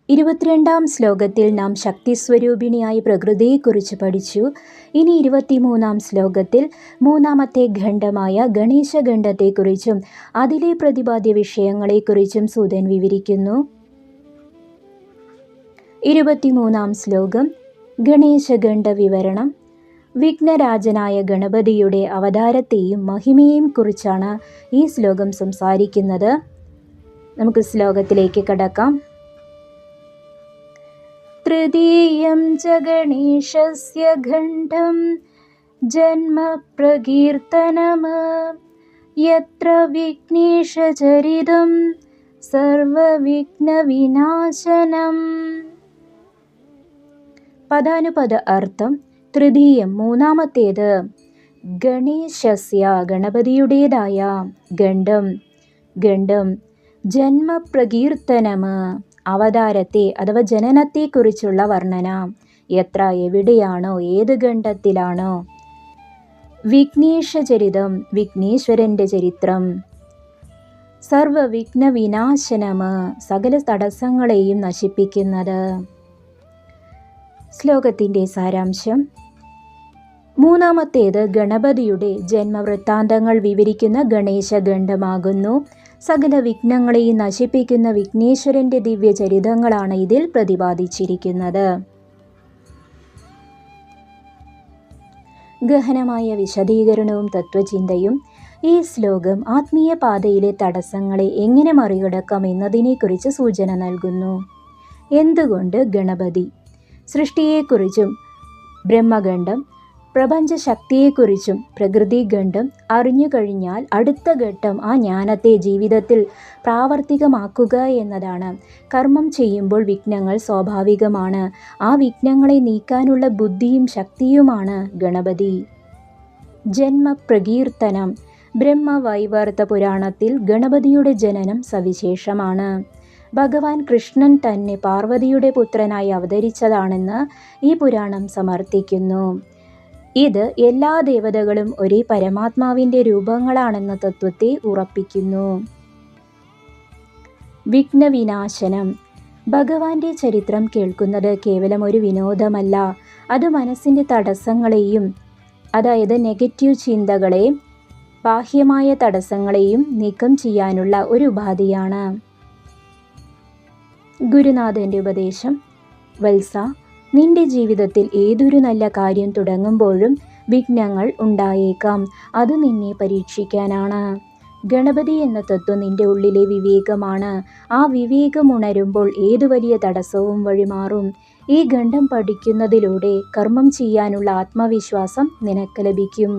22-ാം ശ്ലോകത്തിൽ നാം ശക്തിസ്വരൂപിണിയായ പ്രകൃതിയെക്കുറിച്ച് പഠിച്ചു. ഇനി 23-ാം ശ്ലോകത്തിൽ മൂന്നാമത്തെ ഖണ്ഡമായ ഗണേശഖണ്ഡത്തെക്കുറിച്ചും അതിലെ പ്രതിപാദ്യ വിഷയങ്ങളെക്കുറിച്ചും സൂതൻ വിവരിക്കുന്നു. 23-ാം ശ്ലോകം ഗണേശഖണ്ഡ വിവരണം. വിഘ്നരാജനായ ഗണപതിയുടെ അവതാരത്തെയും മഹിമയെയും കുറിച്ചാണ് ഈ ശ്ലോകം സംസാരിക്കുന്നത്. നമുക്ക് ശ്ലോകത്തിലേക്ക് കടക്കാം. തൃതീയം ച ഗണേശസ്യ ഖണ്ഡം ജന്മ പ്രകീർത്തനം യത്ര വിഘ്നേശചരിതം സർവവിഘ്നവിനാശനം. പദാനുപദ അർത്ഥം. തൃതീയം മൂന്നാമത്തേത്, ഗണേശസ്യ ഗണപതിയുടേതായ, ഖണ്ഡം ജന്മപ്രകീർത്തനം അവതാരത്തെ അഥവാ ജനനത്തെക്കുറിച്ചുള്ള വർണ്ണന. എത്ര എവിടെയാണോ, ഏത് ഖണ്ഡത്തിലാണോ. വിഘ്നേശചരിതം വിഘ്നേശ്വരന്റെ ചരിത്രം. സർവവിഘ്ന വിനാശനം സകല തടസ്സങ്ങളെയും നശിപ്പിക്കുന്നത്. ശ്ലോകത്തിൻ്റെ സാരാംശം. മൂന്നാമത്തേത് ഗണപതിയുടെ ജന്മവൃത്താന്തങ്ങൾ വിവരിക്കുന്ന ഗണേശഖണ്ഡമാകുന്നു. സകല വിഘ്നങ്ങളെയും നശിപ്പിക്കുന്ന വിഘ്നേശ്വരന്റെ ദിവ്യചരിതങ്ങളാണ് ഇതിൽ പ്രതിപാദിച്ചിരിക്കുന്നത്. ഗഹനമായ വിശദീകരണവും തത്വചിന്തയും. ഈ ശ്ലോകം ആത്മീയ പാതയിലെ തടസ്സങ്ങളെ എങ്ങനെ മറികടക്കാം എന്നതിനെക്കുറിച്ച് സൂചന നൽകുന്നു. എന്തുകൊണ്ട് ഗണപതി? സൃഷ്ടിയെക്കുറിച്ചും ബ്രഹ്മഖണ്ഡം, പ്രപഞ്ചശക്തിയെക്കുറിച്ചും പ്രകൃതിഖണ്ഡം അറിഞ്ഞു കഴിഞ്ഞാൽ അടുത്ത ഘട്ടം ആ ജ്ഞാനത്തെ ജീവിതത്തിൽ പ്രാവർത്തികമാക്കുക എന്നതാണ്. കർമ്മം ചെയ്യുമ്പോൾ വിഘ്നങ്ങൾ സ്വാഭാവികമാണ്. ആ വിഘ്നങ്ങളെ നീക്കാനുള്ള ബുദ്ധിയും ശക്തിയുമാണ് ഗണപതി. ജന്മപ്രകീർത്തനം. ബ്രഹ്മവൈവർത്ത പുരാണത്തിൽ ഗണപതിയുടെ ജനനം സവിശേഷമാണ്. ഭഗവാൻ കൃഷ്ണൻ തന്നെ പാർവതിയുടെ പുത്രനായി അവതരിച്ചതാണെന്ന് ഈ പുരാണം സമർത്ഥിക്കുന്നു. ഇത് എല്ലാ ദേവതകളും ഒരേ പരമാത്മാവിൻ്റെ രൂപങ്ങളാണെന്ന തത്വത്തെ ഉറപ്പിക്കുന്നു. വിഘ്നവിനാശനം. ഭഗവാന്റെ ചരിത്രം കേൾക്കുന്നത് കേവലം ഒരു വിനോദമല്ല. അത് മനസ്സിൻ്റെ തടസ്സങ്ങളെയും, അതായത് നെഗറ്റീവ് ചിന്തകളെ, ബാഹ്യമായ തടസ്സങ്ങളെയും നീക്കം ചെയ്യാനുള്ള ഒരു ഉപാധിയാണ്. ഗുരുനാഥൻ്റെ ഉപദേശം. വത്സ, നിന്റെ ജീവിതത്തിൽ ഏതൊരു നല്ല കാര്യം തുടങ്ങുമ്പോഴും വിഘ്നങ്ങൾ ഉണ്ടായേക്കാം. അത് നിന്നെ പരീക്ഷിക്കാനാണ്. ഗണപതി എന്ന തത്വം നിന്റെ ഉള്ളിലെ വിവേകമാണ്. ആ വിവേകം ഉണരുമ്പോൾ ഏതു വലിയ തടസ്സവും വഴിമാറും. ഈ ഖണ്ഡം പഠിക്കുന്നതിലൂടെ കർമ്മം ചെയ്യാനുള്ള ആത്മവിശ്വാസം നിനക്ക് ലഭിക്കും.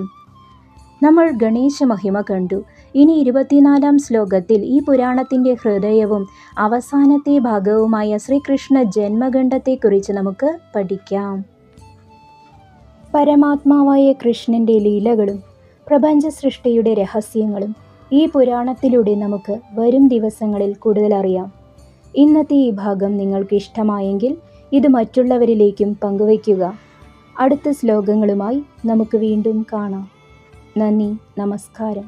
നമ്മൾ ഗണേശ മഹിമ കണ്ടു. ഇനി 24-ാം ശ്ലോകത്തിൽ ഈ പുരാണത്തിൻ്റെ ഹൃദയവും അവസാനത്തെ ഭാഗവുമായ ശ്രീകൃഷ്ണ ജന്മഖണ്ഡത്തെക്കുറിച്ച് നമുക്ക് പഠിക്കാം. പരമാത്മാവായ കൃഷ്ണൻ്റെ ലീലകളും പ്രപഞ്ച സൃഷ്ടിയുടെ രഹസ്യങ്ങളും ഈ പുരാണത്തിലൂടെ നമുക്ക് വരും ദിവസങ്ങളിൽ കൂടുതൽ അറിയാം. ഇന്നത്തെ ഈ ഭാഗം നിങ്ങൾക്ക് ഇഷ്ടമായെങ്കിൽ ഇത് മറ്റുള്ളവരിലേക്കും പങ്കുവയ്ക്കുക. അടുത്ത ശ്ലോകങ്ങളുമായി നമുക്ക് വീണ്ടും കാണാം. നന്ദി, നമസ്കാരം.